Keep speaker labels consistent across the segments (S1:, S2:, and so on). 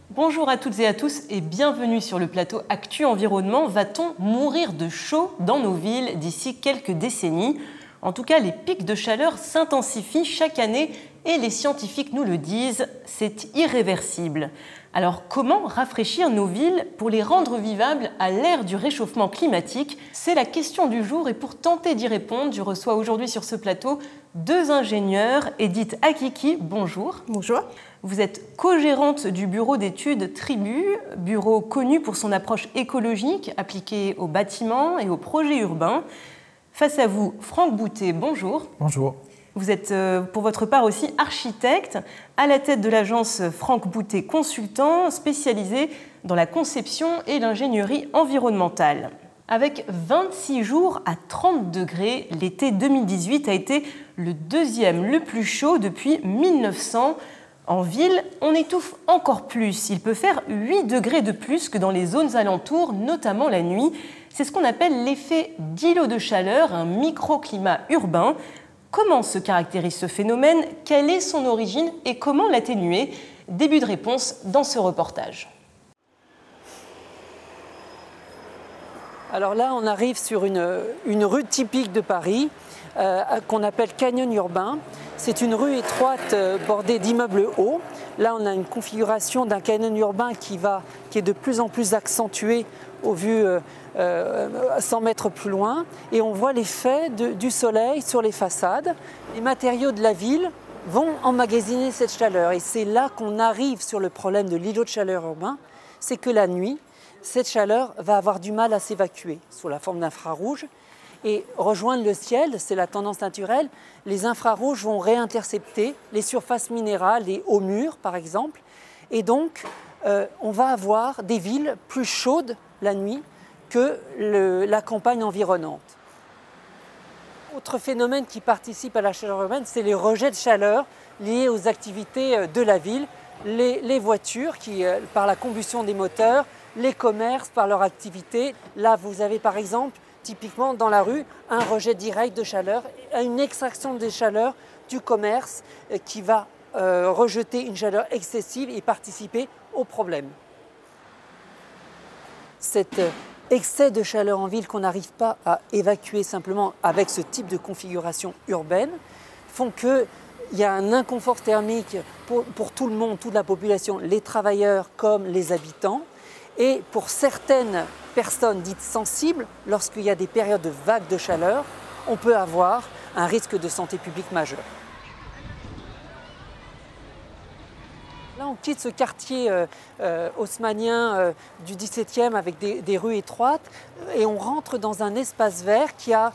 S1: Bonjour à toutes et à tous et bienvenue sur le plateau Actu Environnement. Va-t-on mourir de chaud dans nos villes d'ici quelques décennies? En tout cas, les pics de chaleur s'intensifient chaque année et les scientifiques nous le disent, c'est irréversible. Alors comment rafraîchir nos villes pour les rendre vivables à l'ère du réchauffement climatique? C'est la question du jour et pour tenter d'y répondre, je reçois aujourd'hui sur ce plateau deux ingénieurs. Edith Akiki, bonjour.
S2: Bonjour.
S1: Vous êtes co-gérante du bureau d'études Tribu, bureau connu pour son approche écologique appliquée aux bâtiments et aux projets urbains. Face à vous, Franck Boutet, bonjour.
S3: Bonjour.
S1: Vous êtes pour votre part aussi architecte, à la tête de l'agence Franck Boutet Consultant, spécialisée dans la conception et l'ingénierie environnementale. Avec 26 jours à 30 degrés, l'été 2018 a été le deuxième le plus chaud depuis 1900. En ville, on étouffe encore plus. Il peut faire 8 degrés de plus que dans les zones alentours, notamment la nuit. C'est ce qu'on appelle l'effet d'îlot de chaleur, un microclimat urbain. Comment se caractérise ce phénomène? Quelle est son origine et comment l'atténuer? Début de réponse dans ce reportage.
S2: Alors là, on arrive sur une rue typique de Paris qu'on appelle Canyon urbain. C'est une rue étroite bordée d'immeubles hauts. Là, on a une configuration d'un canyon urbain qui est de plus en plus accentué au vu 100 mètres plus loin. Et on voit l'effet du soleil sur les façades. Les matériaux de la ville vont emmagasiner cette chaleur. Et c'est là qu'on arrive sur le problème de l'îlot de chaleur urbain. C'est que la nuit, cette chaleur va avoir du mal à s'évacuer sous la forme d'infrarouge. Et rejoindre le ciel, c'est la tendance naturelle, les infrarouges vont réintercepter les surfaces minérales, les hauts murs par exemple. Et donc, on va avoir des villes plus chaudes la nuit que la campagne environnante. Autre phénomène qui participe à la chaleur urbaine, c'est les rejets de chaleur liés aux activités de la ville. Les voitures qui, par la combustion des moteurs, les commerces par leur activité. Là, vous avez par exemple, typiquement dans la rue, un rejet direct de chaleur, une extraction de chaleur du commerce qui va rejeter une chaleur excessive et participer au problème. Cet excès de chaleur en ville qu'on n'arrive pas à évacuer simplement avec ce type de configuration urbaine font qu'il y a un inconfort thermique pour tout le monde, toute la population, les travailleurs comme les habitants. Et pour certaines personnes dites sensibles, lorsqu'il y a des périodes de vagues de chaleur, on peut avoir un risque de santé publique majeur. Là, on quitte ce quartier haussmannien du XVIIe avec des rues étroites et on rentre dans un espace vert qui a,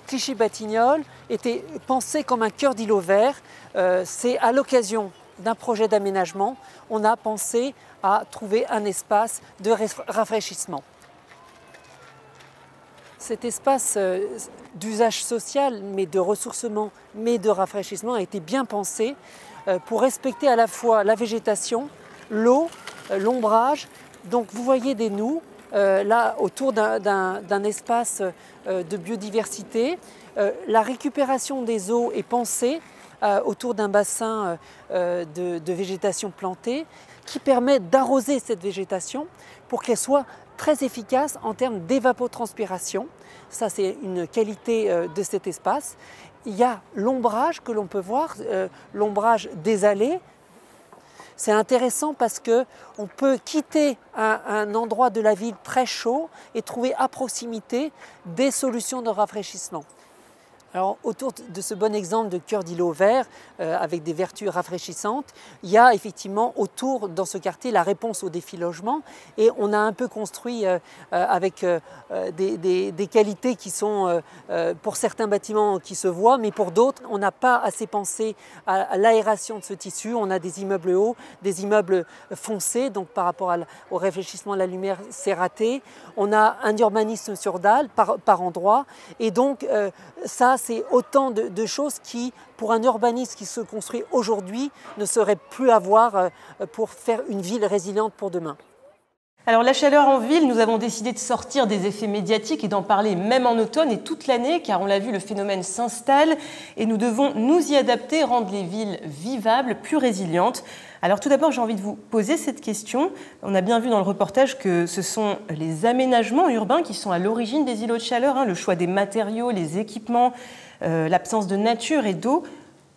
S2: Clichy-Batignolles, été pensé comme un cœur d'îlot vert. C'est à l'occasion d'un projet d'aménagement, on a pensé à trouver un espace de rafraîchissement. Cet espace d'usage social, mais de ressourcement, mais de rafraîchissement a été bien pensé pour respecter à la fois la végétation, l'eau, l'ombrage. Donc vous voyez des nous là autour d'un espace de biodiversité. La récupération des eaux est pensée autour d'un bassin de végétation plantée qui permet d'arroser cette végétation pour qu'elle soit très efficace en termes d'évapotranspiration. Ça, c'est une qualité de cet espace. Il y a l'ombrage que l'on peut voir, l'ombrage des allées. C'est intéressant parce qu'on peut quitter un endroit de la ville très chaud et trouver à proximité des solutions de rafraîchissement. Alors, autour de ce bon exemple de cœur d'îlot vert, avec des vertus rafraîchissantes, il y a effectivement autour, dans ce quartier, la réponse au défi logement. Et on a un peu construit avec des qualités qui sont, pour certains bâtiments, qui se voient, mais pour d'autres, on n'a pas assez pensé à l'aération de ce tissu. On a des immeubles hauts, des immeubles foncés, donc par rapport au réfléchissement de la lumière, c'est raté. On a un urbanisme sur dalle par endroit. Et donc, ça, c'est autant de choses qui, pour un urbaniste qui se construit aujourd'hui, ne serait plus à voir pour faire une ville résiliente pour demain.
S1: Alors la chaleur en ville, nous avons décidé de sortir des effets médiatiques et d'en parler même en automne et toute l'année, car on l'a vu, le phénomène s'installe et nous devons nous y adapter, rendre les villes vivables, plus résilientes. Alors tout d'abord, j'ai envie de vous poser cette question. On a bien vu dans le reportage que ce sont les aménagements urbains qui sont à l'origine des îlots de chaleur, le choix des matériaux, les équipements, l'absence de nature et d'eau.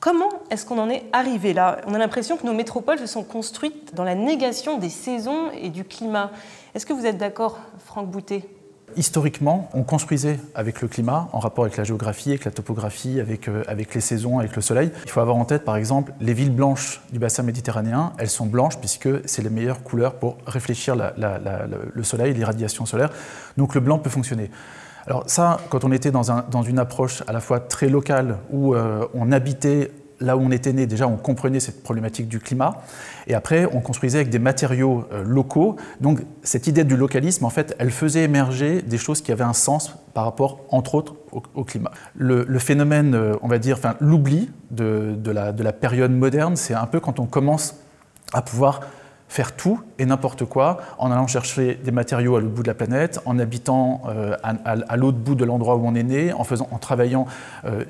S1: Comment est-ce qu'on en est arrivé là? On a l'impression que nos métropoles se sont construites dans la négation des saisons et du climat. Est-ce que vous êtes d'accord, Franck Boutet?
S3: Historiquement, on construisait avec le climat, en rapport avec la géographie, avec la topographie, avec les saisons, avec le soleil. Il faut avoir en tête, par exemple, les villes blanches du bassin méditerranéen. Elles sont blanches puisque c'est les meilleures couleurs pour réfléchir le soleil, l'irradiation solaire. Donc le blanc peut fonctionner. Alors ça, quand on était dans une approche à la fois très locale, où on habitait là où on était né, déjà on comprenait cette problématique du climat, et après on construisait avec des matériaux locaux. Donc cette idée du localisme, en fait, elle faisait émerger des choses qui avaient un sens par rapport, entre autres, au climat. Le phénomène, on va dire, enfin l'oubli de la période moderne, c'est un peu quand on commence à pouvoir faire tout et n'importe quoi, en allant chercher des matériaux à l'autre bout de la planète, en habitant à l'autre bout de l'endroit où on est né, en travaillant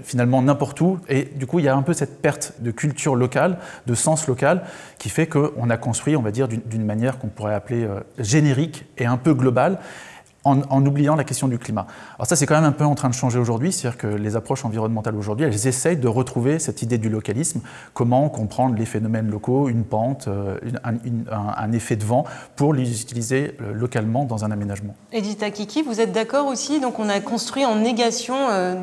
S3: finalement n'importe où. Et du coup, il y a un peu cette perte de culture locale, de sens local, qui fait qu'on a construit, on va dire, d'une manière qu'on pourrait appeler générique et un peu globale, en oubliant la question du climat. Alors ça, c'est quand même un peu en train de changer aujourd'hui, c'est-à-dire que les approches environnementales aujourd'hui, elles essayent de retrouver cette idée du localisme, comment comprendre les phénomènes locaux, une pente, un effet de vent, pour les utiliser localement dans un aménagement.
S1: Edith Akiki, vous êtes d'accord aussi? Donc on a construit en négation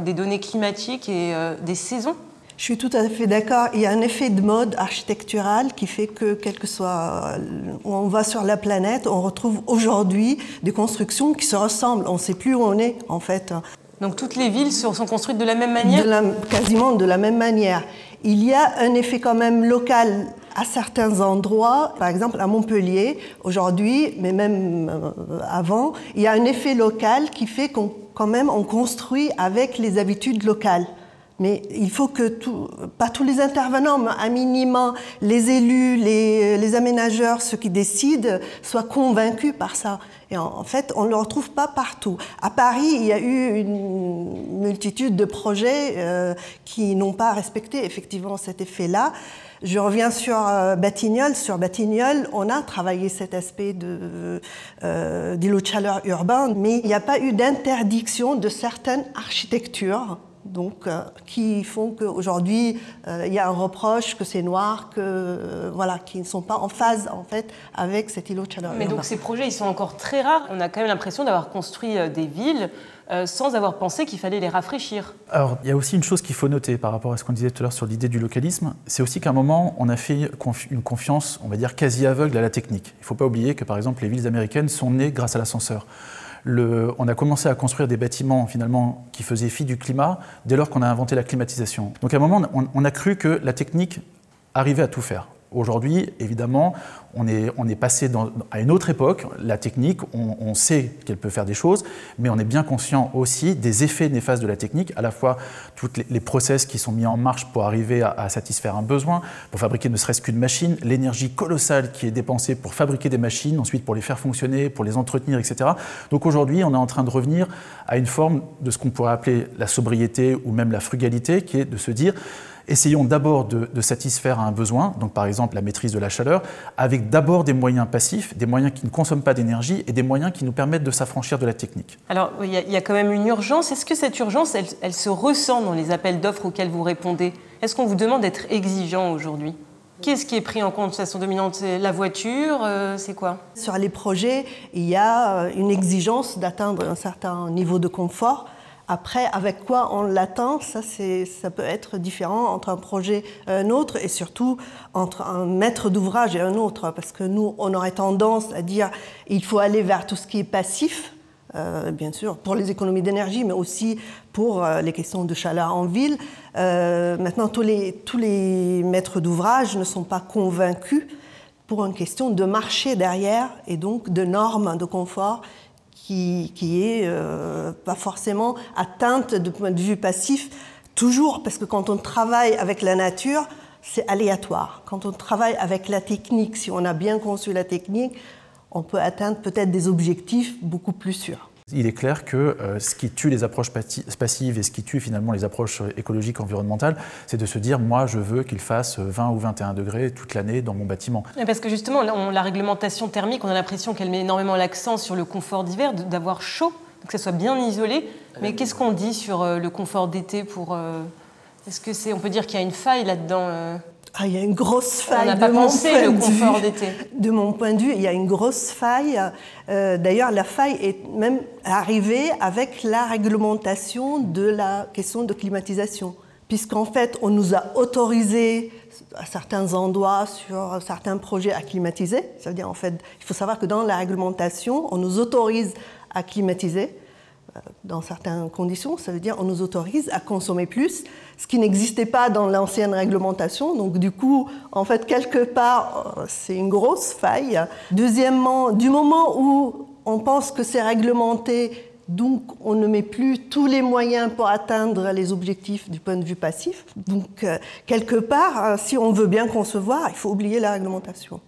S1: des données climatiques et des saisons?
S4: Je suis tout à fait d'accord. Il y a un effet de mode architectural qui fait que, quel que soit où on va sur la planète, on retrouve aujourd'hui des constructions qui se ressemblent. On ne sait plus où on est, en fait.
S1: Donc toutes les villes sont construites de la même manière?
S4: Quasiment de la même manière. Il y a un effet quand même local à certains endroits. Par exemple, à Montpellier, aujourd'hui, mais même avant, il y a un effet local qui fait qu'on quand même on construit avec les habitudes locales. Mais il faut que pas tous les intervenants, mais à minima, les élus, les aménageurs, ceux qui décident, soient convaincus par ça. Et en fait, on ne le retrouve pas partout. À Paris, il y a eu une multitude de projets qui n'ont pas respecté effectivement cet effet-là. Je reviens sur Batignolles. Sur Batignolles, on a travaillé cet aspect d'îlot de chaleur urbain, mais il n'y a pas eu d'interdiction de certaines architectures. Donc, qui font qu'aujourd'hui, il y a un reproche que c'est noir, qui ne sont pas en phase, en fait, avec cet îlot de chaleur.
S1: Mais donc ces projets, ils sont encore très rares. On a quand même l'impression d'avoir construit des villes sans avoir pensé qu'il fallait les rafraîchir.
S3: Alors, il y a aussi une chose qu'il faut noter par rapport à ce qu'on disait tout à l'heure sur l'idée du localisme, c'est aussi qu'à un moment, on a fait une confiance, on va dire, quasi aveugle à la technique. Il ne faut pas oublier que, par exemple, les villes américaines sont nées grâce à l'ascenseur. On a commencé à construire des bâtiments finalement qui faisaient fi du climat dès lors qu'on a inventé la climatisation. Donc à un moment, on a cru que la technique arrivait à tout faire. Aujourd'hui, évidemment, on est passé à une autre époque. La technique, on sait qu'elle peut faire des choses, mais on est bien conscient aussi des effets néfastes de la technique, à la fois tous les process qui sont mis en marche pour arriver à satisfaire un besoin, pour fabriquer ne serait-ce qu'une machine, l'énergie colossale qui est dépensée pour fabriquer des machines, ensuite pour les faire fonctionner, pour les entretenir, etc. Donc aujourd'hui, on est en train de revenir à une forme de ce qu'on pourrait appeler la sobriété ou même la frugalité, qui est de se dire essayons d'abord de satisfaire un besoin, donc par exemple la maîtrise de la chaleur, avec d'abord des moyens passifs, des moyens qui ne consomment pas d'énergie et des moyens qui nous permettent de s'affranchir de la technique.
S1: Alors, il y a quand même une urgence. Est-ce que cette urgence, elle se ressent dans les appels d'offres auxquels vous répondez? Est-ce qu'on vous demande d'être exigeant aujourd'hui? Qu'est-ce qui est pris en compte de façon dominante? C'est la voiture, c'est quoi?
S4: Sur les projets, il y a une exigence d'atteindre un certain niveau de confort. Après, avec quoi on l'atteint, ça peut être différent entre un projet et un autre, et surtout entre un maître d'ouvrage et un autre, parce que nous, on aurait tendance à dire il faut aller vers tout ce qui est passif, bien sûr, pour les économies d'énergie, mais aussi pour les questions de chaleur en ville. Maintenant, tous les maîtres d'ouvrage ne sont pas convaincus pour une question de marché derrière, et donc de normes de confort qui est pas forcément atteinte de point de vue passif, toujours, parce que quand on travaille avec la nature, c'est aléatoire. Quand on travaille avec la technique, si on a bien conçu la technique, on peut atteindre peut-être des objectifs beaucoup plus sûrs.
S3: Il est clair que ce qui tue les approches passives et ce qui tue finalement les approches écologiques environnementales, c'est de se dire moi je veux qu'il fasse 20 ou 21 degrés toute l'année dans mon bâtiment.
S1: Parce que justement, la réglementation thermique, on a l'impression qu'elle met énormément l'accent sur le confort d'hiver, d'avoir chaud, que ça soit bien isolé. Mais qu'est-ce qu'on dit sur le confort d'été pour... Est-ce que on peut dire qu'il y a une faille là-dedans
S4: Il y a une grosse faille.
S1: On n'a pas pensé le confort d'été.
S4: De mon point de vue, il y a une grosse faille. D'ailleurs, la faille est même arrivée avec la réglementation de la question de climatisation. Puisqu'en fait, on nous a autorisé à certains endroits, sur certains projets, à climatiser. Ça veut dire, en fait, il faut savoir que dans la réglementation, on nous autorise à climatiser. Dans certaines conditions, ça veut dire qu'on nous autorise à consommer plus, ce qui n'existait pas dans l'ancienne réglementation. Donc du coup, en fait, quelque part, c'est une grosse faille. Deuxièmement, du moment où on pense que c'est réglementé, donc on ne met plus tous les moyens pour atteindre les objectifs du point de vue passif. Donc quelque part, si on veut bien concevoir, il faut oublier la réglementation.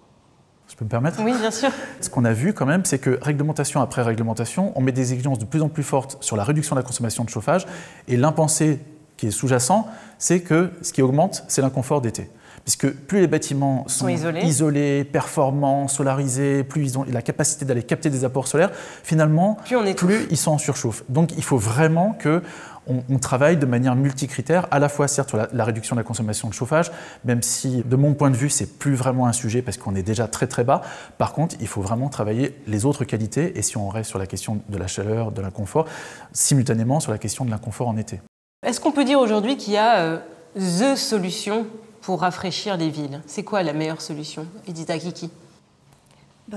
S3: Je peux me permettre ?
S1: Oui, bien sûr.
S3: Ce qu'on a vu quand même, c'est que réglementation après réglementation, on met des exigences de plus en plus fortes sur la réduction de la consommation de chauffage, et l'impensé qui est sous-jacent, c'est que ce qui augmente, c'est l'inconfort d'été. Puisque plus les bâtiments sont isolés, performants, solarisés, plus ils ont la capacité d'aller capter des apports solaires, finalement, plus ils sont en surchauffe. Donc il faut vraiment qu'on travaille de manière multicritère, à la fois certes sur la réduction de la consommation de chauffage, même si de mon point de vue c'est plus vraiment un sujet parce qu'on est déjà très très bas. Par contre, il faut vraiment travailler les autres qualités, et si on reste sur la question de la chaleur, de l'inconfort, simultanément sur la question de l'inconfort en été.
S1: Est-ce qu'on peut dire aujourd'hui qu'il y a the solution pour rafraîchir les villes? C'est quoi la meilleure solution, Edith Akiki?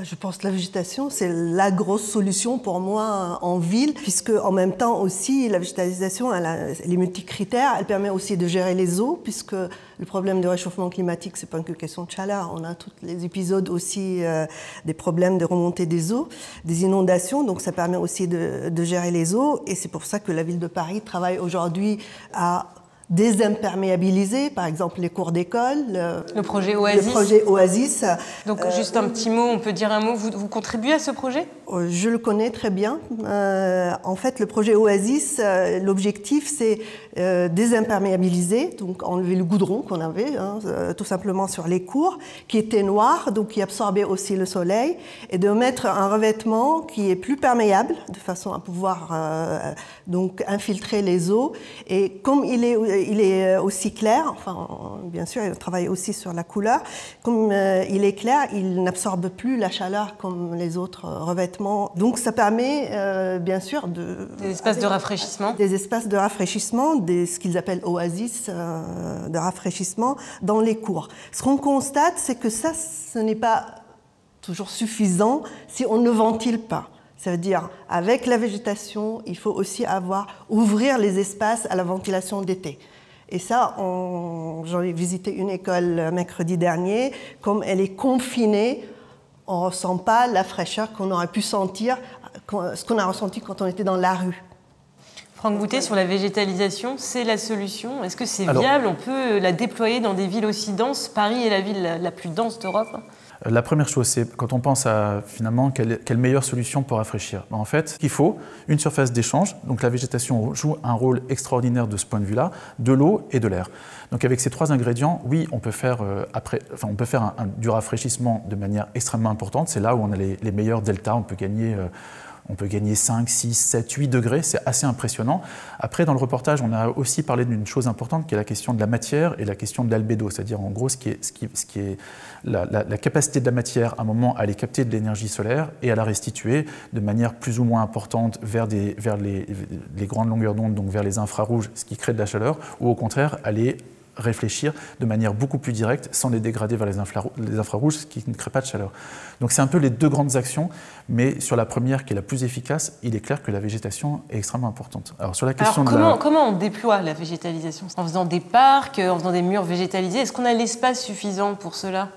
S4: Je pense que la végétation, c'est la grosse solution pour moi en ville, puisque en même temps aussi, la végétalisation, elle est multicritères, elle permet aussi de gérer les eaux, puisque le problème de réchauffement climatique, c'est pas que question de chaleur, on a tous les épisodes aussi des problèmes de remontée des eaux, des inondations, donc ça permet aussi de gérer les eaux, et c'est pour ça que la ville de Paris travaille aujourd'hui à désimperméabiliser, par exemple les cours d'école.
S1: Le projet Oasis.
S4: Le projet Oasis.
S1: Donc juste un petit mot, on peut dire un mot, vous contribuez à ce projet?
S4: Je le connais très bien. En fait, le projet Oasis, l'objectif c'est désimperméabiliser, donc enlever le goudron qu'on avait tout simplement sur les cours, qui était noir, donc qui absorbait aussi le soleil, et de mettre un revêtement qui est plus perméable, de façon à pouvoir donc infiltrer les eaux. Et comme il est aussi clair, enfin bien sûr il travaille aussi sur la couleur, comme il est clair, il n'absorbe plus la chaleur comme les autres revêtements. Donc ça permet bien sûr
S1: des espaces de rafraîchissement.
S4: Des espaces de rafraîchissement, ce qu'ils appellent oasis de rafraîchissement dans les cours. Ce qu'on constate, c'est que ça, ce n'est pas toujours suffisant si on ne ventile pas. Ça veut dire, avec la végétation, il faut aussi ouvrir les espaces à la ventilation d'été. Et ça, j'en ai visité une école mercredi dernier. Comme elle est confinée, on ne ressent pas la fraîcheur qu'on aurait pu sentir, ce qu'on a ressenti quand on était dans la rue.
S1: Franck Boutet, sur la végétalisation, c'est la solution? Est-ce que c'est viable? On peut la déployer dans des villes aussi denses? Paris est la ville la plus dense d'Europe.
S3: La première chose, c'est quand on pense à finalement quelle meilleure solution pour rafraîchir. En fait, il faut une surface d'échange. Donc la végétation joue un rôle extraordinaire de ce point de vue-là, de l'eau et de l'air. Donc avec ces trois ingrédients, oui, on peut faire, du rafraîchissement de manière extrêmement importante. C'est là où on a les meilleurs deltas. On peut gagner 5, 6, 7, 8 degrés, c'est assez impressionnant. Après, dans le reportage, on a aussi parlé d'une chose importante qui est la question de la matière et la question de l'albédo, c'est-à-dire en gros ce qui est la capacité de la matière à un moment à aller capter de l'énergie solaire et à la restituer de manière plus ou moins importante vers les grandes longueurs d'onde, donc vers les infrarouges, ce qui crée de la chaleur, ou au contraire aller réfléchir de manière beaucoup plus directe sans les dégrader vers les infrarouges, ce qui ne crée pas de chaleur. Donc c'est un peu les deux grandes actions, mais sur la première qui est la plus efficace, il est clair que la végétation est extrêmement importante. Alors sur la question
S1: comment on déploie la végétalisation? En faisant des parcs, en faisant des murs végétalisés, est-ce qu'on a l'espace suffisant pour cela?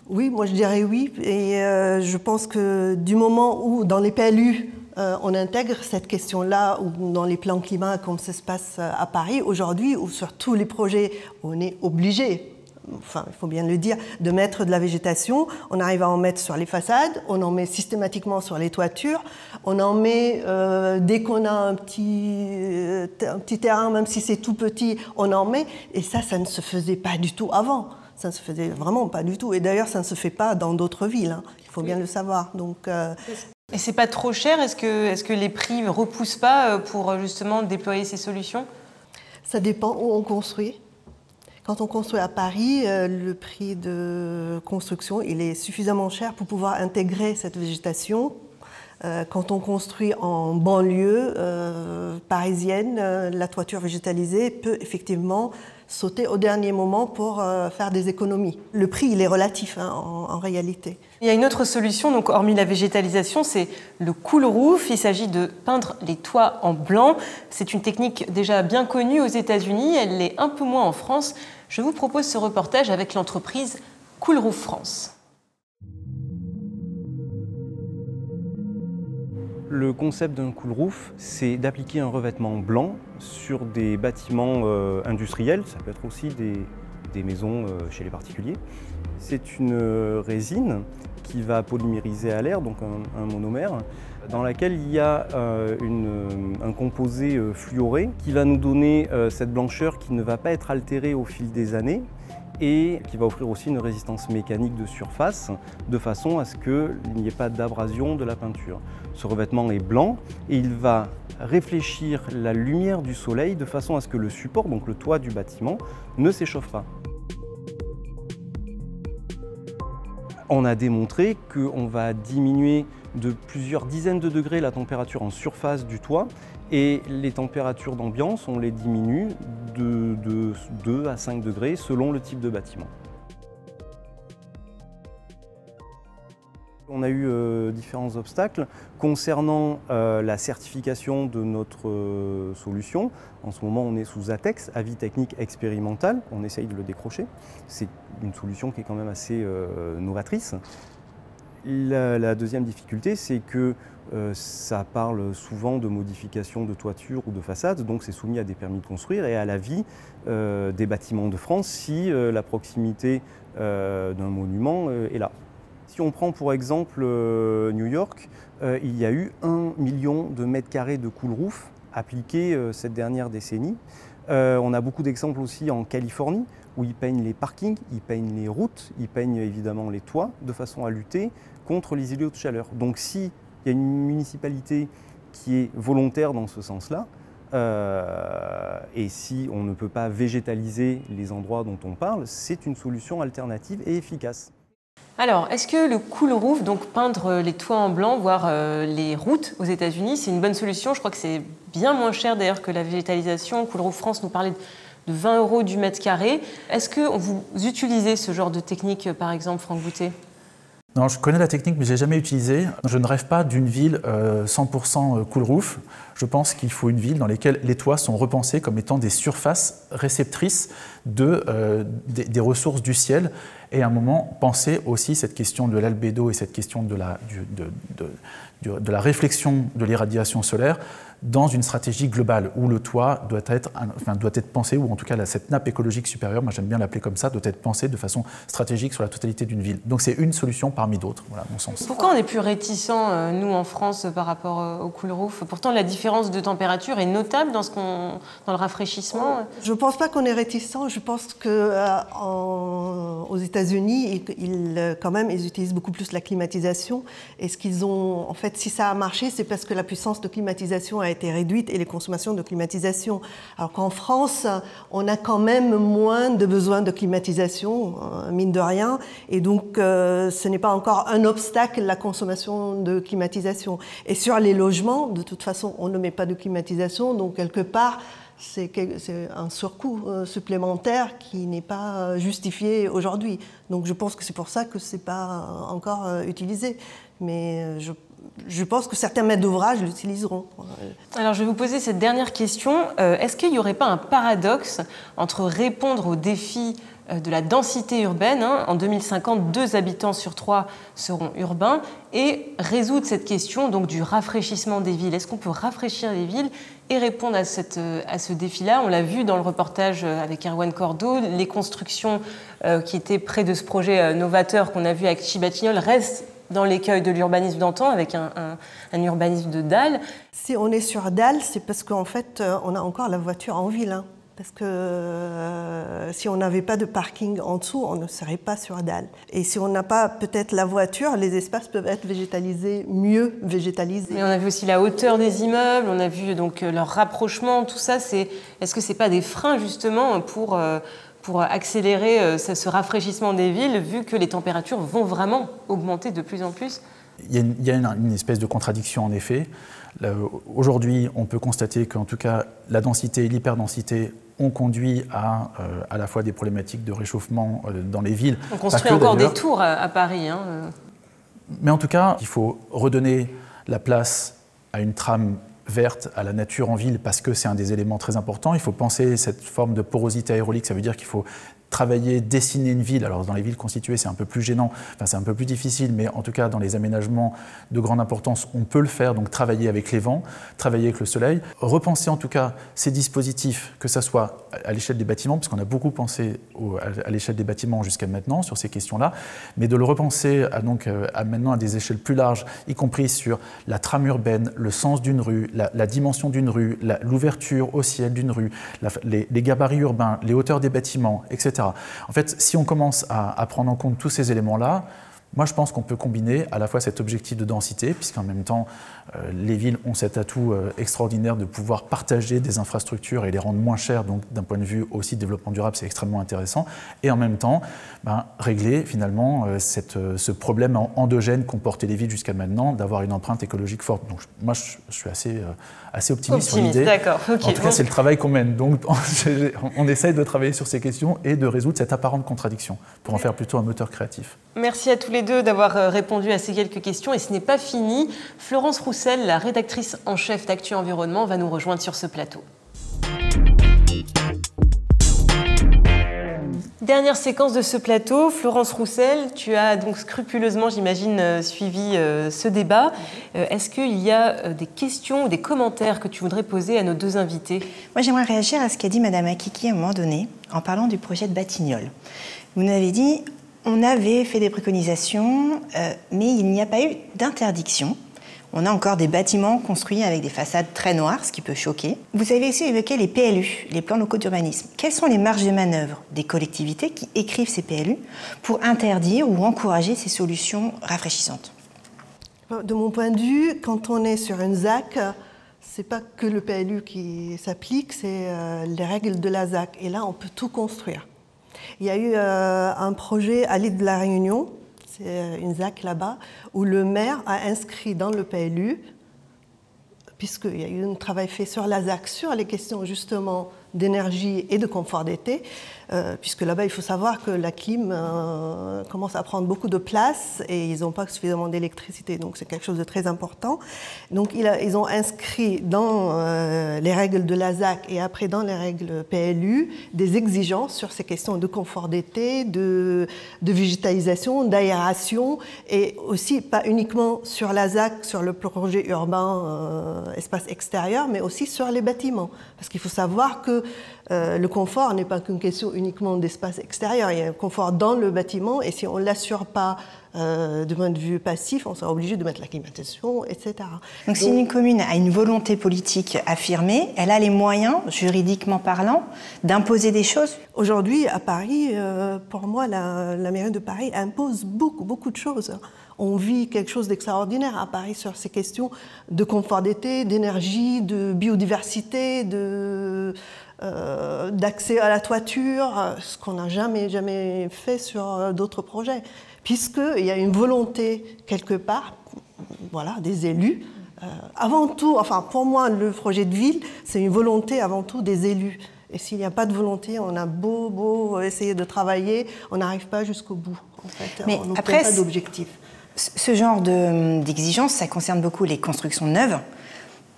S1: Oui, moi je dirais oui, et je pense que du moment où dans les PLU, on intègre cette question-là, ou dans les plans climat, comme ça se passe à Paris aujourd'hui, ou sur tous les projets, on est obligé
S4: enfin il faut bien le dire, de mettre de la végétation. On arrive à en mettre sur les façades, on en met systématiquement sur les toitures, on en met dès qu'on a un petit terrain, même si c'est tout petit, on en met. Et ça ne se faisait pas du tout avant. Ça ne se faisait vraiment pas du tout. Et d'ailleurs, ça ne se fait pas dans d'autres villes, hein. Il faut bien le savoir. Donc,
S1: Et c'est pas trop cher? Est-ce que les prix ne repoussent pas pour justement déployer ces solutions?
S4: Ça dépend où on construit. Quand on construit à Paris, le prix de construction il est suffisamment cher pour pouvoir intégrer cette végétation. Quand on construit en banlieue parisienne, la toiture végétalisée peut effectivement sauter au dernier moment pour faire des économies. Le prix, il est relatif hein, en réalité.
S1: Il y a une autre solution, donc hormis la végétalisation, c'est le cool roof. Il s'agit de peindre les toits en blanc. C'est une technique déjà bien connue aux États-Unis, elle l'est un peu moins en France. Je vous propose ce reportage avec l'entreprise Cool Roof France.
S5: Le concept d'un cool roof, c'est d'appliquer un revêtement blanc sur des bâtiments industriels, ça peut être aussi des maisons chez les particuliers. C'est une résine qui va polymériser à l'air, donc un monomère, dans laquelle il y a un composé fluoré qui va nous donner cette blancheur qui ne va pas être altérée au fil des années et qui va offrir aussi une résistance mécanique de surface de façon à ce qu'il n'y ait pas d'abrasion de la peinture. Ce revêtement est blanc et il va réfléchir la lumière du soleil de façon à ce que le support, donc le toit du bâtiment, ne s'échauffe pas. On a démontré qu'on va diminuer de plusieurs dizaines de degrés la température en surface du toit et les températures d'ambiance, on les diminue de 2 à 5 degrés selon le type de bâtiment. On a eu différents obstacles concernant la certification de notre solution. En ce moment, on est sous ATEX, avis technique expérimental. On essaye de le décrocher. C'est une solution qui est quand même assez novatrice. La deuxième difficulté, c'est que ça parle souvent de modification de toiture ou de façade, donc c'est soumis à des permis de construire et à l'avis des bâtiments de France si la proximité d'un monument est là. Si on prend pour exemple New York, il y a eu 1 million de mètres carrés de cool roof appliqués cette dernière décennie. On a beaucoup d'exemples aussi en Californie où ils peignent les parkings, ils peignent les routes, ils peignent évidemment les toits de façon à lutter contre les îlots de chaleur. Donc s'il y a une municipalité qui est volontaire dans ce sens-là, et si on ne peut pas végétaliser les endroits dont on parle, c'est une solution alternative et efficace.
S1: Alors, est-ce que le cool roof, donc peindre les toits en blanc, voire les routes aux États-Unis, c'est une bonne solution? Je crois que c'est bien moins cher d'ailleurs que la végétalisation. Cool Roof France nous parlait de 20 € du mètre carré. Est-ce que vous utilisez ce genre de technique, par exemple, Franck Boutet?
S3: Non, je connais la technique, mais je ne l'ai jamais utilisée. Je ne rêve pas d'une ville 100% cool roof. Je pense qu'il faut une ville dans laquelle les toits sont repensés comme étant des surfaces réceptrices des ressources du ciel. Et à un moment, penser aussi cette question de l'albédo et cette question de la réflexion de l'irradiation solaire dans une stratégie globale où le toit doit être pensé, ou en tout cas cette nappe écologique supérieure, moi j'aime bien l'appeler comme ça, doit être pensée de façon stratégique sur la totalité d'une ville. Donc c'est une solution parmi d'autres, voilà mon sens.
S1: Pourquoi on est plus réticents, nous en France, par rapport au cool roof? Pourtant la différence de température est notable dans le rafraîchissement.
S4: Je ne pense pas qu'on est réticents, je pense qu'aux États-Unis, ils utilisent beaucoup plus la climatisation. Et ce qu'ils ont, en fait, si ça a marché, c'est parce que la puissance de climatisation a été réduite et les consommations de climatisation. Alors qu'en France, on a quand même moins de besoin de climatisation, mine de rien. Et donc, ce n'est pas encore un obstacle, la consommation de climatisation. Et sur les logements, de toute façon, on ne met pas de climatisation. Donc, quelque part, c'est un surcoût supplémentaire qui n'est pas justifié aujourd'hui. Donc je pense que c'est pour ça que ce n'est pas encore utilisé. Mais je pense que certains maîtres d'ouvrage l'utiliseront.
S1: Alors je vais vous poser cette dernière question. Est-ce qu'il n'y aurait pas un paradoxe entre répondre aux défis de la densité urbaine, en 2050, 2 habitants sur 3 seront urbains, et résoudre cette question donc, du rafraîchissement des villes? Est-ce qu'on peut rafraîchir les villes et répondre à ce défi-là? On l'a vu dans le reportage avec Erwan Cordo, les constructions qui étaient près de ce projet novateur qu'on a vu avec Chibatinol restent dans l'écueil de l'urbanisme d'antan, avec un urbanisme de dalle.
S4: Si on est sur dalle, c'est parce qu'en fait, on a encore la voiture en ville. Parce que si on n'avait pas de parking en dessous, on ne serait pas sur dalle. Et si on n'a pas peut-être la voiture, les espaces peuvent être végétalisés, mieux végétalisés.
S1: Mais on a vu aussi la hauteur des immeubles, on a vu donc leur rapprochement, tout ça. Est-ce que ce n'est pas des freins justement pour accélérer ce rafraîchissement des villes, vu que les températures vont vraiment augmenter de plus en plus?
S3: Il y a une espèce de contradiction en effet. Aujourd'hui, on peut constater qu'en tout cas, la densité et l'hyperdensité ont conduit à la fois des problématiques de réchauffement dans les villes.
S1: On construit encore des tours à Paris.
S3: Mais en tout cas, il faut redonner la place à une trame verte, à la nature en ville, parce que c'est un des éléments très importants. Il faut penser cette forme de porosité aérolique, ça veut dire qu'il faut travailler, dessiner une ville. Alors dans les villes constituées, c'est un peu plus gênant, c'est un peu plus difficile, mais en tout cas dans les aménagements de grande importance, on peut le faire, donc travailler avec les vents, travailler avec le soleil, repenser en tout cas ces dispositifs, que ce soit à l'échelle des bâtiments, parce qu'on a beaucoup pensé à l'échelle des bâtiments jusqu'à maintenant sur ces questions-là, mais de le repenser maintenant à des échelles plus larges, y compris sur la trame urbaine, le sens d'une rue, la dimension d'une rue, l'ouverture au ciel d'une rue, les gabarits urbains, les hauteurs des bâtiments, etc. En fait, si on commence à prendre en compte tous ces éléments-là, moi je pense qu'on peut combiner à la fois cet objectif de densité, puisqu'en même temps, les villes ont cet atout extraordinaire de pouvoir partager des infrastructures et les rendre moins chères, donc d'un point de vue aussi développement durable, c'est extrêmement intéressant, et en même temps, régler finalement ce problème endogène qu'ont porté les villes jusqu'à maintenant, d'avoir une empreinte écologique forte. Donc moi je suis assez optimiste sur l'idée.
S1: D'accord. Okay.
S3: En tout cas, c'est le travail qu'on mène. Donc on essaye de travailler sur ces questions et de résoudre cette apparente contradiction pour en faire plutôt un moteur créatif.
S1: Merci à tous les deux d'avoir répondu à ces quelques questions. Et ce n'est pas fini. Florence Roussel, la rédactrice en chef d'Actu Environnement, va nous rejoindre sur ce plateau. Dernière séquence de ce plateau. Florence Roussel, tu as donc scrupuleusement, j'imagine, suivi ce débat. Est-ce qu'il y a des questions ou des commentaires que tu voudrais poser à nos deux invités?
S6: Moi, j'aimerais réagir à ce qu'a dit Madame Akiki à un moment donné, en parlant du projet de Batignolles. Vous nous avez dit, on avait fait des préconisations, mais il n'y a pas eu d'interdiction. On a encore des bâtiments construits avec des façades très noires, ce qui peut choquer. Vous avez aussi évoqué les PLU, les plans locaux d'urbanisme. Quelles sont les marges de manœuvre des collectivités qui écrivent ces PLU pour interdire ou encourager ces solutions rafraîchissantes?
S4: De mon point de vue, quand on est sur une ZAC, c'est pas que le PLU qui s'applique, c'est les règles de la ZAC. Et là, on peut tout construire. Il y a eu un projet à l'île de la Réunion, c'est une ZAC là-bas, où le maire a inscrit dans le PLU, puisqu'il y a eu un travail fait sur la ZAC, sur les questions justement d'énergie et de confort d'été, puisque là-bas, il faut savoir que la clim commence à prendre beaucoup de place et ils n'ont pas suffisamment d'électricité, donc c'est quelque chose de très important. Donc ils ont inscrit dans les règles de la ZAC et après dans les règles PLU des exigences sur ces questions de confort d'été, de végétalisation, d'aération et aussi pas uniquement sur la ZAC, sur le projet urbain espace extérieur, mais aussi sur les bâtiments. Parce qu'il faut savoir que le confort n'est pas qu'une question uniquement d'espace extérieur. Il y a un confort dans le bâtiment et si on ne l'assure pas de point de vue passif, on sera obligé de mettre la climatisation, etc.
S6: Donc si une commune a une volonté politique affirmée, elle a les moyens, juridiquement parlant, d'imposer des choses?
S4: Aujourd'hui, à Paris, pour moi, la mairie de Paris impose beaucoup de choses. On vit quelque chose d'extraordinaire à Paris sur ces questions de confort d'été, d'énergie, de biodiversité, d'accès à la toiture, ce qu'on n'a jamais fait sur d'autres projets, puisqu'il y a une volonté quelque part, voilà, des élus. Avant tout, enfin pour moi, le projet de ville, c'est une volonté avant tout des élus. Et s'il n'y a pas de volonté, on a beau essayer de travailler, on n'arrive pas jusqu'au bout. En fait,
S6: mais
S4: on
S6: après,
S4: n'a pas d'objectif.
S6: Ce genre d'exigence, ça concerne beaucoup les constructions neuves.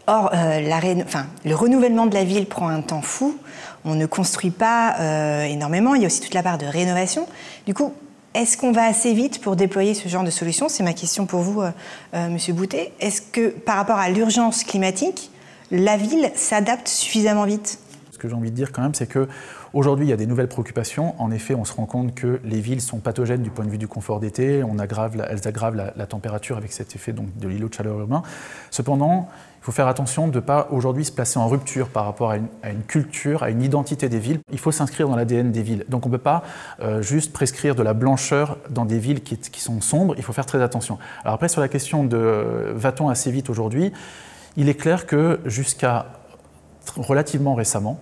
S6: Or, le renouvellement de la ville prend un temps fou. On ne construit pas énormément. Il y a aussi toute la part de rénovation. Du coup, est-ce qu'on va assez vite pour déployer ce genre de solution? C'est ma question pour vous, Monsieur Boutet. Est-ce que, par rapport à l'urgence climatique, la ville s'adapte suffisamment vite?
S3: Ce que j'ai envie de dire quand même, c'est qu'aujourd'hui, il y a des nouvelles préoccupations. En effet, on se rend compte que les villes sont pathogènes du point de vue du confort d'été. Elles aggravent la température avec cet effet donc, de l'îlot de chaleur urbain. Cependant, il faut faire attention de ne pas aujourd'hui se placer en rupture par rapport à une culture, à une identité des villes. Il faut s'inscrire dans l'ADN des villes. Donc on ne peut pas juste prescrire de la blancheur dans des villes qui sont sombres. Il faut faire très attention. Alors après, sur la question de va-t-on assez vite aujourd'hui, il est clair que jusqu'à relativement récemment,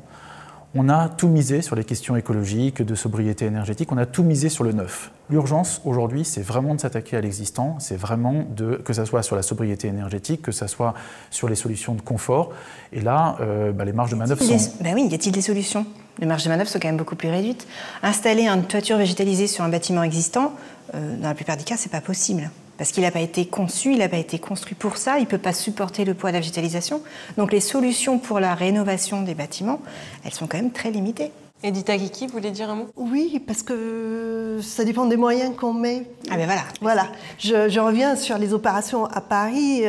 S3: on a tout misé sur les questions écologiques, de sobriété énergétique, on a tout misé sur le neuf. L'urgence aujourd'hui, c'est vraiment de s'attaquer à l'existant, c'est vraiment que ce soit sur la sobriété énergétique, que ce soit sur les solutions de confort. Et là, les marges de manœuvre sont...
S6: Oui, y a-t-il des solutions? Les marges de manœuvre sont quand même beaucoup plus réduites. Installer une toiture végétalisée sur un bâtiment existant, dans la plupart des cas, c'est pas possible. Parce qu'il n'a pas été conçu, il n'a pas été construit pour ça, il ne peut pas supporter le poids de la végétalisation. Donc les solutions pour la rénovation des bâtiments, elles sont quand même très limitées.
S1: Edith Akiki, vous voulez dire un mot?
S4: Oui, parce que ça dépend des moyens qu'on met.
S6: Ah ben voilà.
S4: Voilà. Je reviens sur les opérations à Paris.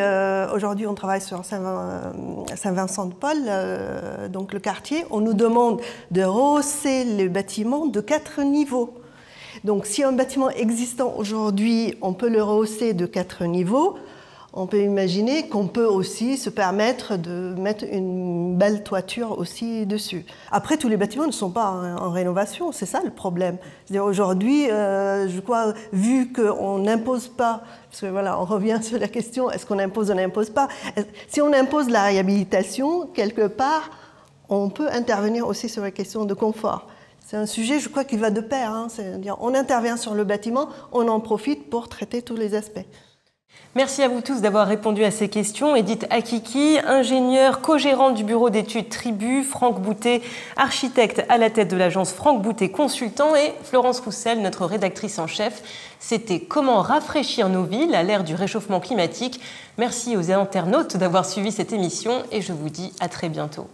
S4: Aujourd'hui, on travaille sur Saint-Vincent-de-Paul, donc le quartier. On nous demande de rehausser le bâtiment de 4 niveaux. Donc si un bâtiment existant aujourd'hui, on peut le rehausser de 4 niveaux, on peut imaginer qu'on peut aussi se permettre de mettre une belle toiture aussi dessus. Après, tous les bâtiments ne sont pas en rénovation, c'est ça le problème. C'est-à-dire aujourd'hui, je crois, vu qu'on n'impose pas, parce que voilà, on revient sur la question, est-ce qu'on impose ou on n'impose pas? Si on impose la réhabilitation, quelque part, on peut intervenir aussi sur la question de confort. C'est un sujet, je crois, qui va de pair. C'est-à-dire, on intervient sur le bâtiment, on en profite pour traiter tous les aspects.
S1: Merci à vous tous d'avoir répondu à ces questions. Edith Akiki, ingénieure, co-gérante du bureau d'études Tribu, Franck Boutet, architecte à la tête de l'agence Franck Boutet Consultant et Florence Roussel, notre rédactrice en chef. C'était Comment rafraîchir nos villes à l'ère du réchauffement climatique. Merci aux internautes d'avoir suivi cette émission et je vous dis à très bientôt.